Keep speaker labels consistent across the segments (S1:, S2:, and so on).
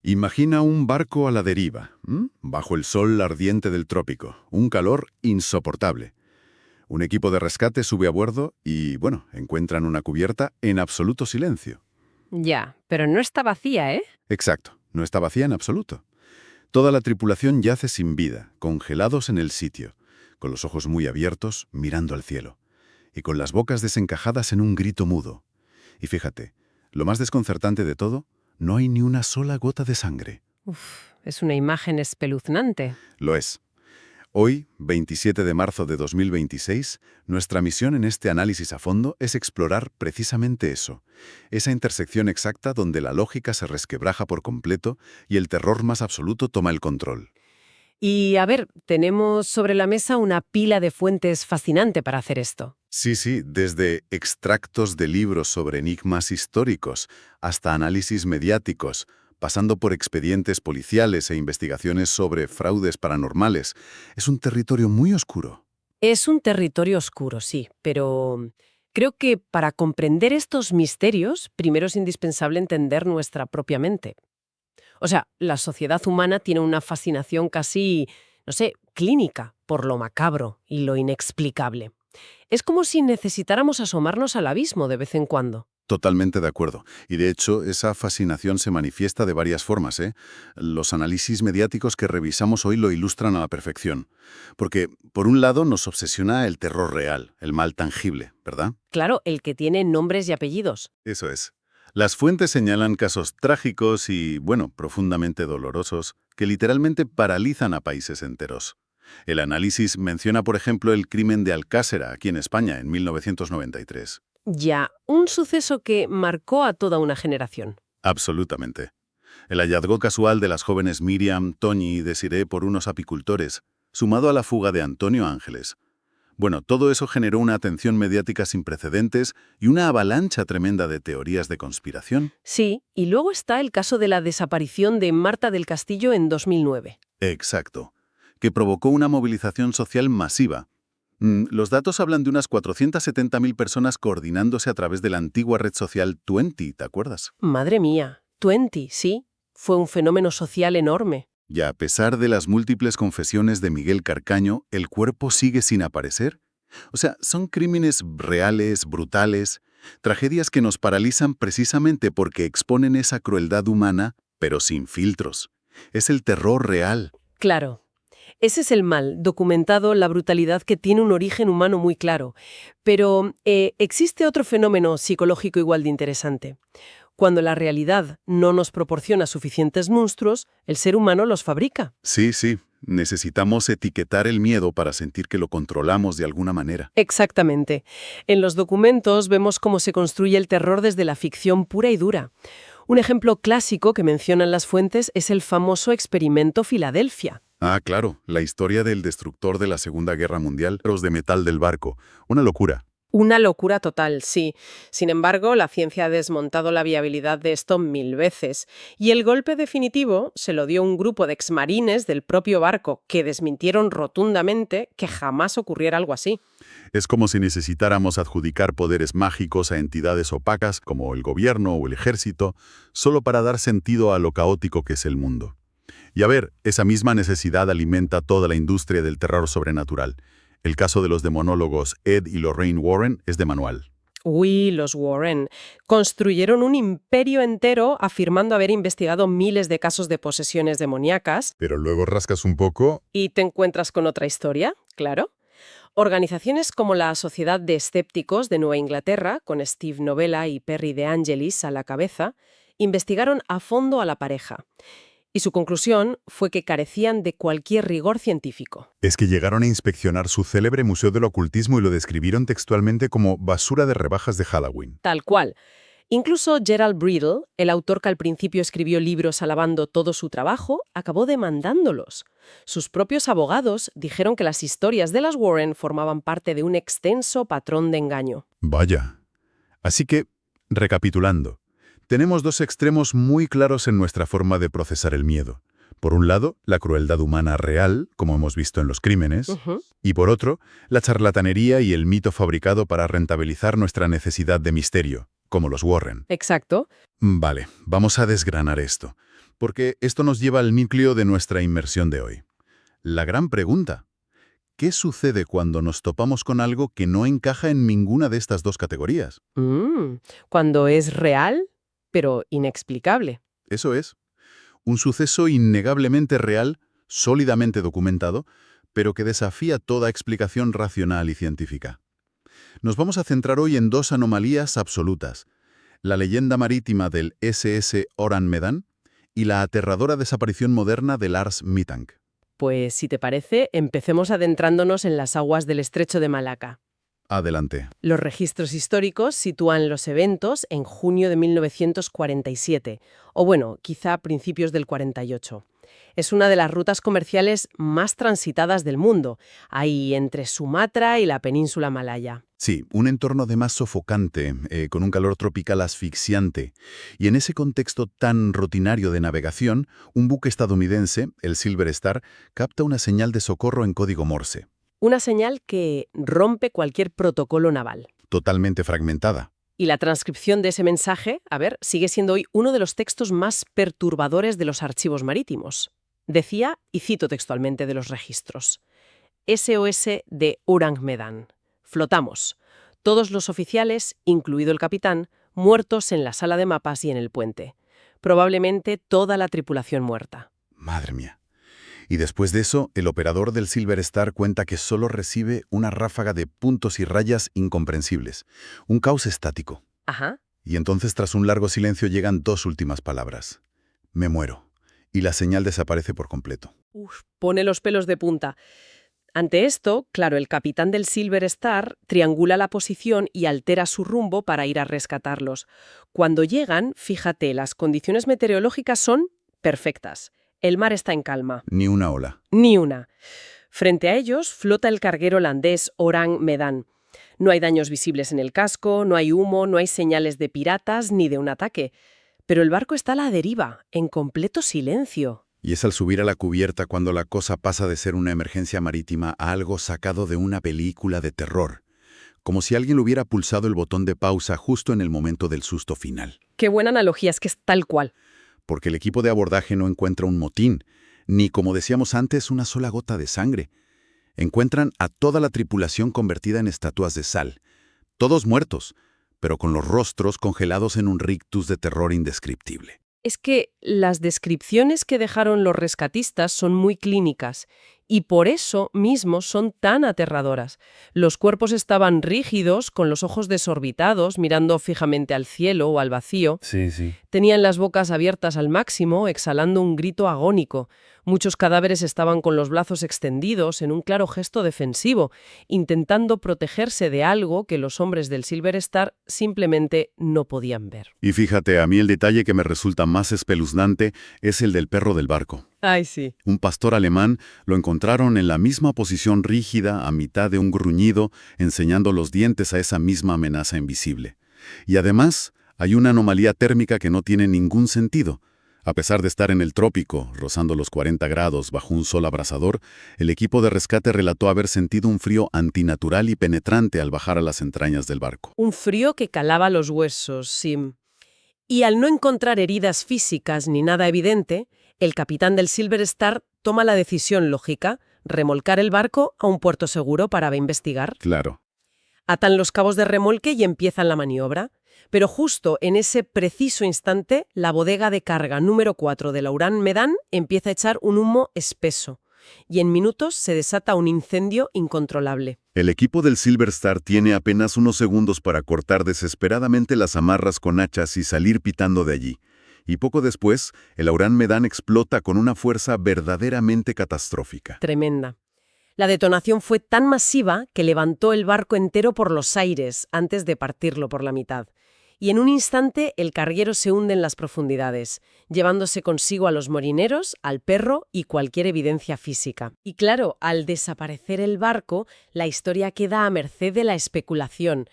S1: Imagina un barco a la deriva, bajo el sol ardiente del trópico, un calor insoportable. Un equipo de rescate sube a bordo y, bueno, encuentran una cubierta en absoluto silencio.
S2: Ya, pero no está vacía, ¿eh?
S1: Exacto, no está vacía en absoluto. Toda la tripulación yace sin vida, congelados en el sitio, con los ojos muy abiertos, mirando al cielo, y con las bocas desencajadas en un grito mudo. Y fíjate, lo más desconcertante de todo, no hay ni una sola gota de sangre.
S2: Es una imagen espeluznante.
S1: Lo es. Hoy, 27 de marzo de 2026, nuestra misión en este análisis a fondo es explorar precisamente eso, esa intersección exacta donde la lógica se resquebraja por completo y el terror más absoluto toma el control.
S2: Y a ver, tenemos sobre la mesa una pila de fuentes fascinante para hacer esto.
S1: Sí, desde extractos de libros sobre enigmas históricos hasta análisis mediáticos, pasando por expedientes policiales e investigaciones sobre fraudes paranormales. Es un territorio muy oscuro.
S2: Es un territorio oscuro, sí, pero creo que para comprender estos misterios, primero es indispensable entender nuestra propia mente. O sea, la sociedad humana tiene una fascinación casi, no sé, clínica por lo macabro y lo inexplicable. Es como si necesitáramos asomarnos al abismo de vez en cuando.
S1: Totalmente de acuerdo. Y de hecho, esa fascinación se manifiesta de varias formas, ¿eh? Los análisis mediáticos que revisamos hoy lo ilustran a la perfección. Porque, por un lado, nos obsesiona el terror real, el mal tangible, ¿verdad?
S2: Claro, el que tiene nombres y apellidos.
S1: Eso es. Las fuentes señalan casos trágicos y, bueno, profundamente dolorosos, que literalmente paralizan a países enteros. El análisis menciona, por ejemplo, el crimen de Alcácer, aquí en España, en 1993.
S2: Ya, un suceso que marcó a toda una generación.
S1: Absolutamente. El hallazgo casual de las jóvenes Miriam, Toñi y Desiree por unos apicultores, sumado a la fuga de Antonio Ángeles. Bueno, todo eso generó una atención mediática sin precedentes y una avalancha tremenda de teorías de conspiración.
S2: Sí, y luego está el caso de la desaparición de Marta del Castillo en 2009.
S1: Exacto. Que provocó una movilización social masiva. Los datos hablan de unas 470.000 personas coordinándose a través de la antigua red social Twenty, ¿te acuerdas?
S2: Madre mía, 20, sí. Fue un fenómeno social enorme.
S1: Y a pesar de las múltiples confesiones de Miguel Carcaño, el cuerpo sigue sin aparecer. O sea, son crímenes reales, brutales, tragedias que nos paralizan precisamente porque exponen esa crueldad humana, pero sin filtros. Es el terror real.
S2: Claro. Ese es el mal, documentado, la brutalidad que tiene un origen humano muy claro. Pero existe otro fenómeno psicológico igual de interesante. Cuando la realidad no nos proporciona suficientes monstruos, el ser humano los fabrica.
S1: Sí. Necesitamos etiquetar el miedo para sentir que lo controlamos de alguna manera.
S2: Exactamente. En los documentos vemos cómo se construye el terror desde la ficción pura y dura. Un ejemplo clásico que mencionan las fuentes es el famoso experimento Filadelfia.
S1: Ah, claro, la historia del destructor de la Segunda Guerra Mundial, los de metal del barco. Una locura.
S2: Una locura total, sí. Sin embargo, la ciencia ha desmontado la viabilidad de esto 1000 veces. Y el golpe definitivo se lo dio un grupo de exmarines del propio barco que desmintieron rotundamente que jamás ocurriera algo así.
S1: Es como si necesitáramos adjudicar poderes mágicos a entidades opacas como el gobierno o el ejército, solo para dar sentido a lo caótico que es el mundo. Y a ver, esa misma necesidad alimenta toda la industria del terror sobrenatural. El caso de los demonólogos Ed y Lorraine Warren es de manual.
S2: Uy, los Warren. Construyeron un imperio entero afirmando haber investigado miles de casos de posesiones demoníacas.
S1: Pero luego rascas un poco.
S2: ¿Y te encuentras con otra historia? Claro. Organizaciones como la Sociedad de Escépticos de Nueva Inglaterra, con Steve Novella y Perry De Angelis a la cabeza, investigaron a fondo a la pareja. Y su conclusión fue que carecían de cualquier rigor científico.
S1: Es que llegaron a inspeccionar su célebre Museo del Ocultismo y lo describieron textualmente como basura de rebajas de Halloween.
S2: Tal cual. Incluso Gerald Brittle, el autor que al principio escribió libros alabando todo su trabajo, acabó demandándolos. Sus propios abogados dijeron que las historias de las Warren formaban parte de un extenso patrón de engaño.
S1: Vaya. Así que, recapitulando, tenemos dos extremos muy claros en nuestra forma de procesar el miedo. Por un lado, la crueldad humana real, como hemos visto en los crímenes, y por otro, la charlatanería y el mito fabricado para rentabilizar nuestra necesidad de misterio, como los Warren.
S2: Exacto.
S1: Vale, vamos a desgranar esto. porque esto nos lleva al núcleo de nuestra inmersión de hoy. La gran pregunta: ¿qué sucede cuando nos topamos con algo que no encaja en ninguna de estas dos categorías?
S2: Cuando es real, pero inexplicable.
S1: Eso es, un suceso innegablemente real, sólidamente documentado, pero que desafía toda explicación racional y científica. Nos vamos a centrar hoy en dos anomalías absolutas: la leyenda marítima del SS Orang Medan y la aterradora desaparición moderna de Lars Mittank.
S2: Pues si te parece, empecemos adentrándonos en las aguas del Estrecho de Malaca.
S1: Adelante.
S2: Los registros históricos sitúan los eventos en junio de 1947, o bueno, quizá a principios del 48. Es una de las rutas comerciales más transitadas del mundo, ahí entre Sumatra y la península malaya.
S1: Sí, un entorno además sofocante, con un calor tropical asfixiante. Y en ese contexto tan rutinario de navegación, un buque estadounidense, el Silver Star, capta una señal de socorro en código Morse.
S2: Una señal que rompe cualquier protocolo naval.
S1: Totalmente fragmentada.
S2: Y la transcripción de ese mensaje, sigue siendo hoy uno de los textos más perturbadores de los archivos marítimos. Decía, y cito textualmente de los registros: SOS de Orang Medan. Flotamos. Todos los oficiales, incluido el capitán, muertos en la sala de mapas y en el puente. Probablemente toda la tripulación muerta.
S1: Madre mía. Y después de eso, el operador del Silver Star cuenta que solo recibe una ráfaga de puntos y rayas incomprensibles. Un caos estático.
S2: Ajá.
S1: Y entonces, tras un largo silencio, llegan dos últimas palabras: me muero. Y la señal desaparece por completo.
S2: Pone los pelos de punta. Ante esto, claro, el capitán del Silver Star triangula la posición y altera su rumbo para ir a rescatarlos. Cuando llegan, fíjate, las condiciones meteorológicas son perfectas. El mar está en calma.
S1: Ni una ola.
S2: Ni una. Frente a ellos flota el carguero holandés Orang Medan. No hay daños visibles en el casco, no hay humo, no hay señales de piratas ni de un ataque. Pero el barco está a la deriva, en completo silencio.
S1: Y es al subir a la cubierta cuando la cosa pasa de ser una emergencia marítima a algo sacado de una película de terror. Como si alguien le hubiera pulsado el botón de pausa justo en el momento del susto final.
S2: Qué buena analogía, es que es tal cual.
S1: Porque el equipo de abordaje no encuentra un motín, ni, como decíamos antes, una sola gota de sangre. Encuentran a toda la tripulación convertida en estatuas de sal. Todos muertos, pero con los rostros congelados en un rictus de terror indescriptible.
S2: Es que las descripciones que dejaron los rescatistas son muy clínicas y por eso mismo son tan aterradoras. Los cuerpos estaban rígidos, con los ojos desorbitados, mirando fijamente al cielo o al vacío.
S1: Sí.
S2: Tenían las bocas abiertas al máximo, exhalando un grito agónico. Muchos cadáveres estaban con los brazos extendidos en un claro gesto defensivo, intentando protegerse de algo que los hombres del Silver Star simplemente no podían ver.
S1: Y fíjate, a mí el detalle que me resulta más espeluznante es el del perro del barco.
S2: Ay, sí.
S1: Un pastor alemán lo encontraron en la misma posición rígida, a mitad de un gruñido, enseñando los dientes a esa misma amenaza invisible. Y además, hay una anomalía térmica que no tiene ningún sentido. A pesar de estar en el trópico, rozando los 40 grados bajo un sol abrasador, el equipo de rescate relató haber sentido un frío antinatural y penetrante al bajar a las entrañas del barco.
S2: Un frío que calaba los huesos, sí. Y al no encontrar heridas físicas ni nada evidente, el capitán del Silver Star toma la decisión lógica: remolcar el barco a un puerto seguro para investigar.
S1: Claro.
S2: Atan los cabos de remolque y empiezan la maniobra. Pero justo en ese preciso instante, la bodega de carga número 4 de la Orang Medan empieza a echar un humo espeso. Y en minutos se desata un incendio incontrolable.
S1: El equipo del Silver Star tiene apenas unos segundos para cortar desesperadamente las amarras con hachas y salir pitando de allí. Y poco después, el Orang Medan explota con una fuerza verdaderamente catastrófica.
S2: Tremenda. La detonación fue tan masiva que levantó el barco entero por los aires antes de partirlo por la mitad. Y en un instante el carguero se hunde en las profundidades, llevándose consigo a los morineros, al perro y cualquier evidencia física. Y claro, al desaparecer el barco, la historia queda a merced de la especulación.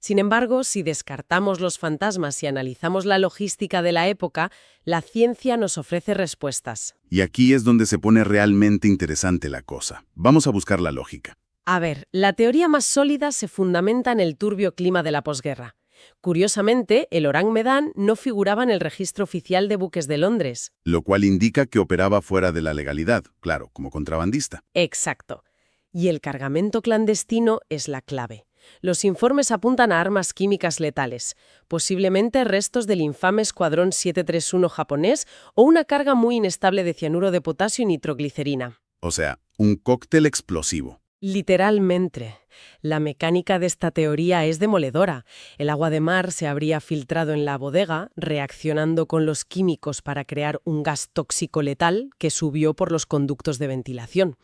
S2: Sin embargo, si descartamos los fantasmas y analizamos la logística de la época, la ciencia nos ofrece respuestas.
S1: Y aquí es donde se pone realmente interesante la cosa. Vamos a buscar la lógica.
S2: A ver, la teoría más sólida se fundamenta en el turbio clima de la posguerra. Curiosamente, el Orang Medan no figuraba en el registro oficial de buques de Londres.
S3: Lo cual indica que operaba fuera de la legalidad, claro, como contrabandista.
S2: Exacto. Y el cargamento clandestino es la clave. Los informes apuntan a armas químicas letales, posiblemente restos del infame Escuadrón 731 japonés o una carga muy inestable de cianuro de potasio y nitroglicerina.
S3: O sea, un cóctel explosivo.
S2: Literalmente. La mecánica de esta teoría es demoledora. El agua de mar se habría filtrado en la bodega, reaccionando con los químicos para crear un gas tóxico letal que subió por los conductos de ventilación.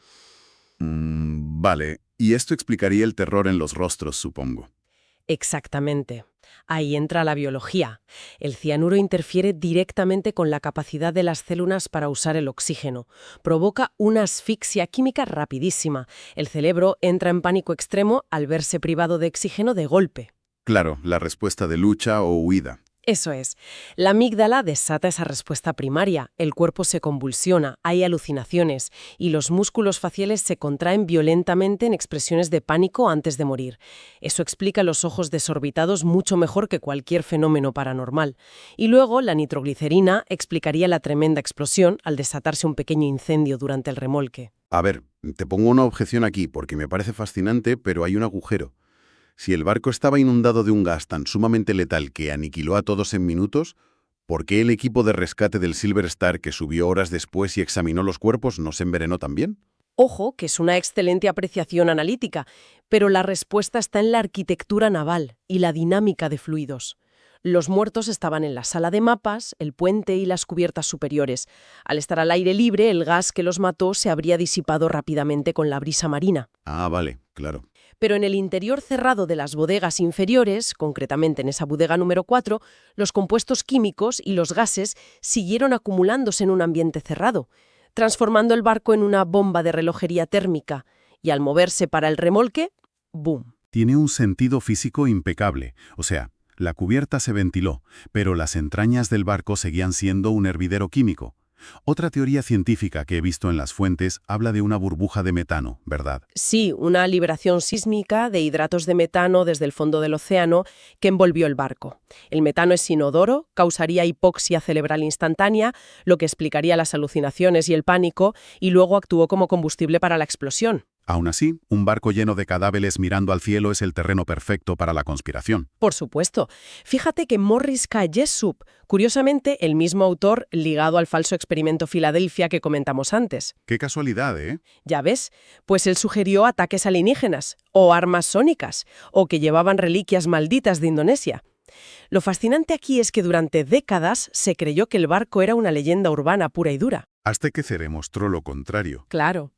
S3: Vale, y esto explicaría el terror en los rostros, supongo.
S2: Exactamente. Ahí entra la biología. El cianuro interfiere directamente con la capacidad de las células para usar el oxígeno. Provoca una asfixia química rapidísima. El cerebro entra en pánico extremo al verse privado de oxígeno de golpe.
S3: Claro, la respuesta de lucha o huida.
S2: Eso es. La amígdala desata esa respuesta primaria, el cuerpo se convulsiona, hay alucinaciones y los músculos faciales se contraen violentamente en expresiones de pánico antes de morir. Eso explica los ojos desorbitados mucho mejor que cualquier fenómeno paranormal. Y luego la nitroglicerina explicaría la tremenda explosión al desatarse un pequeño incendio durante el remolque.
S3: A ver, te pongo una objeción aquí porque me parece fascinante, pero hay un agujero. Si el barco estaba inundado de un gas tan sumamente letal que aniquiló a todos en minutos, ¿por qué el equipo de rescate del Silver Star que subió horas después y examinó los cuerpos no se envenenó también?
S2: Ojo, que es una excelente apreciación analítica, pero la respuesta está en la arquitectura naval y la dinámica de fluidos. Los muertos estaban en la sala de mapas, el puente y las cubiertas superiores. Al estar al aire libre, el gas que los mató se habría disipado rápidamente con la brisa marina.
S3: Ah, vale, claro.
S2: Pero en el interior cerrado de las bodegas inferiores, concretamente en esa bodega número 4, los compuestos químicos y los gases siguieron acumulándose en un ambiente cerrado, transformando el barco en una bomba de relojería térmica, y al moverse para el remolque, ¡boom!
S1: Tiene un sentido físico impecable, o sea, la cubierta se ventiló, pero las entrañas del barco seguían siendo un hervidero químico. Otra teoría científica que he visto en las fuentes habla de una burbuja de metano, ¿verdad?
S2: Sí, una liberación sísmica de hidratos de metano desde el fondo del océano que envolvió el barco. El metano es inodoro, causaría hipoxia cerebral instantánea, lo que explicaría las alucinaciones y el pánico, y luego actuó como combustible para la explosión.
S1: Aún así, un barco lleno de cadáveres mirando al cielo es el terreno perfecto para la conspiración.
S2: Por supuesto. Fíjate que Morris K. Jessup, curiosamente el mismo autor ligado al falso experimento Filadelfia que comentamos antes.
S1: Qué casualidad, ¿eh?
S2: Ya ves, pues él sugirió ataques alienígenas, o armas sónicas, o que llevaban reliquias malditas de Indonesia. Lo fascinante aquí es que durante décadas se creyó que el barco era una leyenda urbana pura y dura.
S1: Hasta que se demostró lo contrario.
S2: Claro.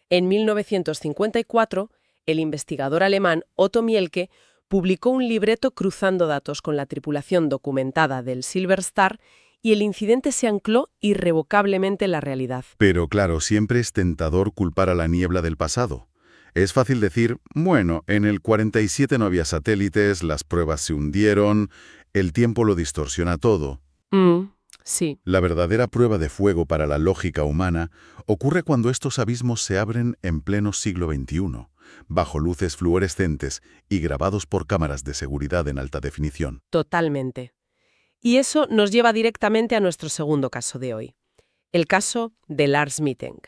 S2: En 1954, el investigador alemán Otto Mielke publicó un libreto cruzando datos con la tripulación documentada del Silver Star y el incidente se ancló irrevocablemente en la realidad.
S1: Pero claro, siempre es tentador culpar a la niebla del pasado. Es fácil decir, bueno, en el 47 no había satélites, las pruebas se hundieron, el tiempo lo distorsiona todo.
S2: Sí.
S1: La verdadera prueba de fuego para la lógica humana ocurre cuando estos abismos se abren en pleno siglo XXI, bajo luces fluorescentes y grabados por cámaras de seguridad en alta definición.
S2: Totalmente. Y eso nos lleva directamente a nuestro segundo caso de hoy, el caso de Lars Mittank,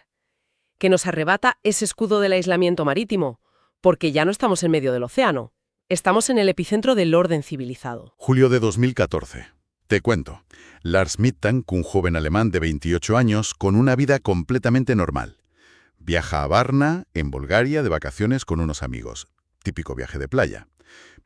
S2: que nos arrebata ese escudo del aislamiento marítimo, porque ya no estamos en medio del océano, estamos en el epicentro del orden civilizado.
S1: Julio de 2014. Te cuento. Lars Mittank, un joven alemán de 28 años, con una vida completamente normal. Viaja a Varna, en Bulgaria, de vacaciones con unos amigos. Típico viaje de playa.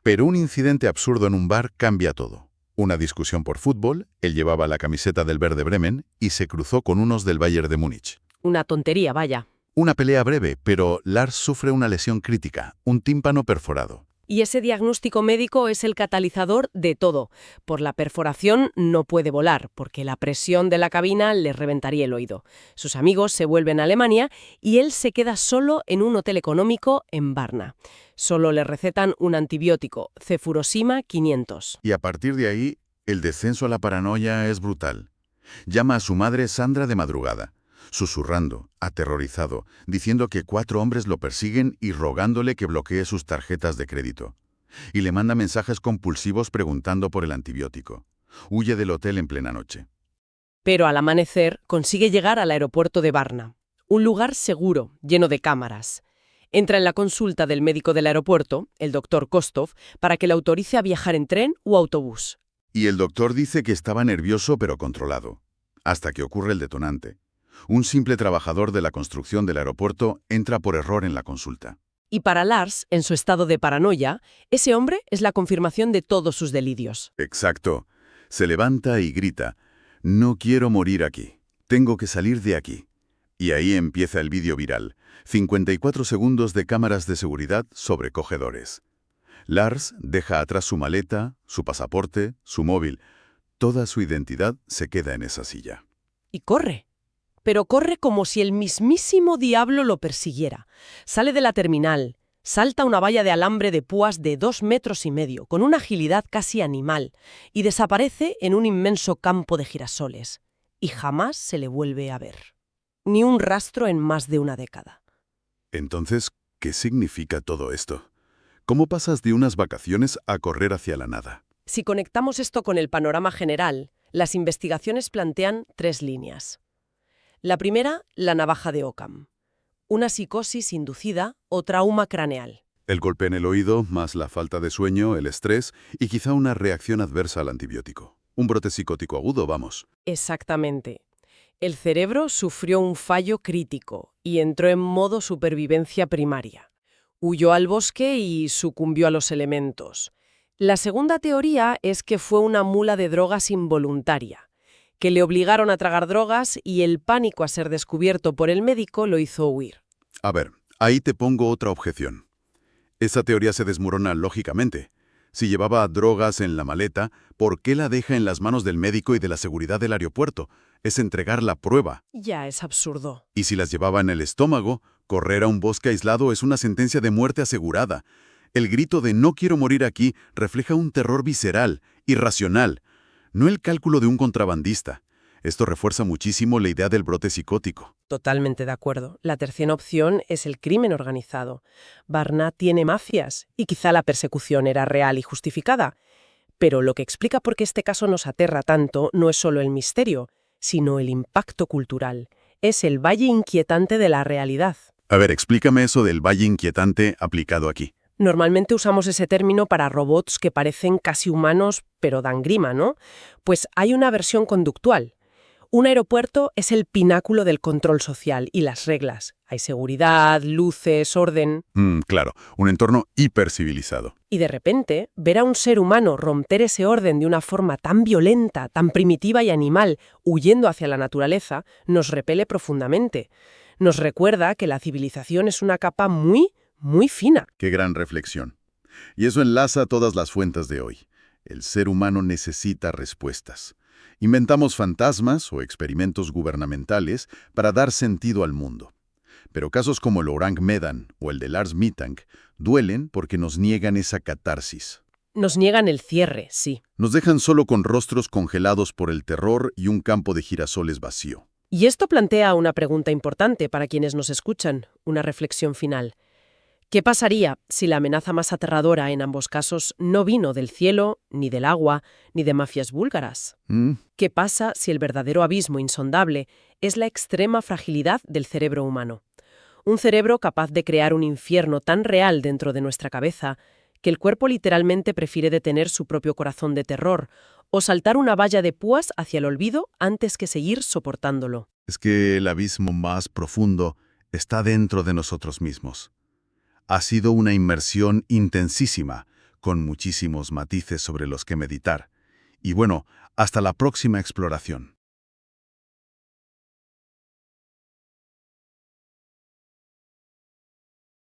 S1: Pero un incidente absurdo en un bar cambia todo. Una discusión por fútbol, él llevaba la camiseta del Werder Bremen y se cruzó con unos del Bayern de Múnich.
S2: Una tontería, vaya.
S1: Una pelea breve, pero Lars sufre una lesión crítica, un tímpano perforado.
S2: Y ese diagnóstico médico es el catalizador de todo. Por la perforación no puede volar, porque la presión de la cabina le reventaría el oído. Sus amigos se vuelven a Alemania y él se queda solo en un hotel económico en Varna. Solo le recetan un antibiótico, Cefurosima 500.
S1: Y a partir de ahí, el descenso a la paranoia es brutal. Llama a su madre Sandra de madrugada, susurrando, aterrorizado, diciendo que 4 hombres lo persiguen y rogándole que bloquee sus tarjetas de crédito. y le manda mensajes compulsivos preguntando por el antibiótico. Huye del hotel en plena noche.
S2: Pero al amanecer consigue llegar al aeropuerto de Varna, un lugar seguro, lleno de cámaras. Entra en la consulta del médico del aeropuerto, el doctor Kostov, para que le autorice a viajar en tren u autobús.
S1: Y el doctor dice que estaba nervioso pero controlado, hasta que ocurre el detonante. Un simple trabajador de la construcción del aeropuerto entra por error en la consulta.
S2: Y para Lars, en su estado de paranoia, ese hombre es la confirmación de todos sus delirios.
S1: Exacto. Se levanta y grita: «No quiero morir aquí. Tengo que salir de aquí». Y ahí empieza el vídeo viral. 54 segundos de cámaras de seguridad sobrecogedores. Lars deja atrás su maleta, su pasaporte, su móvil. Toda su identidad se queda en esa silla.
S2: Y corre. Pero corre como si el mismísimo diablo lo persiguiera. Sale de la terminal, salta una valla de alambre de púas de 2,5 metros, con una agilidad casi animal, y desaparece en un inmenso campo de girasoles. Y jamás se le vuelve a ver. Ni un rastro en más de una década.
S1: Entonces, ¿qué significa todo esto? ¿Cómo pasas de unas vacaciones a correr hacia la nada?
S2: Si conectamos esto con el panorama general, las investigaciones plantean 3 líneas. La primera, la navaja de Occam. Una psicosis inducida o trauma craneal.
S1: El golpe en el oído, más la falta de sueño, el estrés y quizá una reacción adversa al antibiótico. Un brote psicótico agudo, vamos.
S2: Exactamente. El cerebro sufrió un fallo crítico y entró en modo supervivencia primaria. Huyó al bosque y sucumbió a los elementos. La segunda teoría es que fue una mula de drogas involuntaria, que le obligaron a tragar drogas y el pánico a ser descubierto por el médico lo hizo huir.
S1: A ver, ahí te pongo otra objeción. Esa teoría se desmorona lógicamente. Si llevaba drogas en la maleta, ¿por qué la deja en las manos del médico y de la seguridad del aeropuerto? Es entregar la prueba.
S2: Ya es absurdo.
S1: Y si las llevaba en el estómago, correr a un bosque aislado es una sentencia de muerte asegurada. El grito de «no quiero morir aquí» refleja un terror visceral, irracional, no el cálculo de un contrabandista. Esto refuerza muchísimo la idea del brote psicótico.
S2: Totalmente de acuerdo. La tercera opción es el crimen organizado. Varna tiene mafias y quizá la persecución era real y justificada. Pero lo que explica por qué este caso nos aterra tanto no es solo el misterio, sino el impacto cultural. Es el valle inquietante de la realidad.
S1: A ver, explícame eso del valle inquietante aplicado aquí.
S2: Normalmente usamos ese término para robots que parecen casi humanos, pero dan grima, ¿no? Pues hay una versión conductual. Un aeropuerto es el pináculo del control social y las reglas. Hay seguridad, luces, orden.
S1: Claro, un entorno hipercivilizado.
S2: Y de repente, ver a un ser humano romper ese orden de una forma tan violenta, tan primitiva y animal, huyendo hacia la naturaleza, nos repele profundamente. Nos recuerda que la civilización es una capa muy fina.
S1: Qué gran reflexión. Y eso enlaza todas las fuentes de hoy. El ser humano necesita respuestas. Inventamos fantasmas o experimentos gubernamentales para dar sentido al mundo. Pero casos como el Orang Medan o el de Lars Mittank duelen porque nos niegan esa catarsis.
S2: Nos niegan el cierre, sí.
S1: Nos dejan solo con rostros congelados por el terror y un campo de girasoles vacío.
S2: Y esto plantea una pregunta importante para quienes nos escuchan, una reflexión final. ¿Qué pasaría si la amenaza más aterradora en ambos casos no vino del cielo, ni del agua, ni de mafias búlgaras? ¿Qué pasa si el verdadero abismo insondable es la extrema fragilidad del cerebro humano? Un cerebro capaz de crear un infierno tan real dentro de nuestra cabeza que el cuerpo literalmente prefiere detener su propio corazón de terror o saltar una valla de púas hacia el olvido antes que seguir soportándolo.
S1: Es que el abismo más profundo está dentro de nosotros mismos. Ha sido una inmersión intensísima, con muchísimos matices sobre los que meditar. Y bueno, hasta la próxima exploración.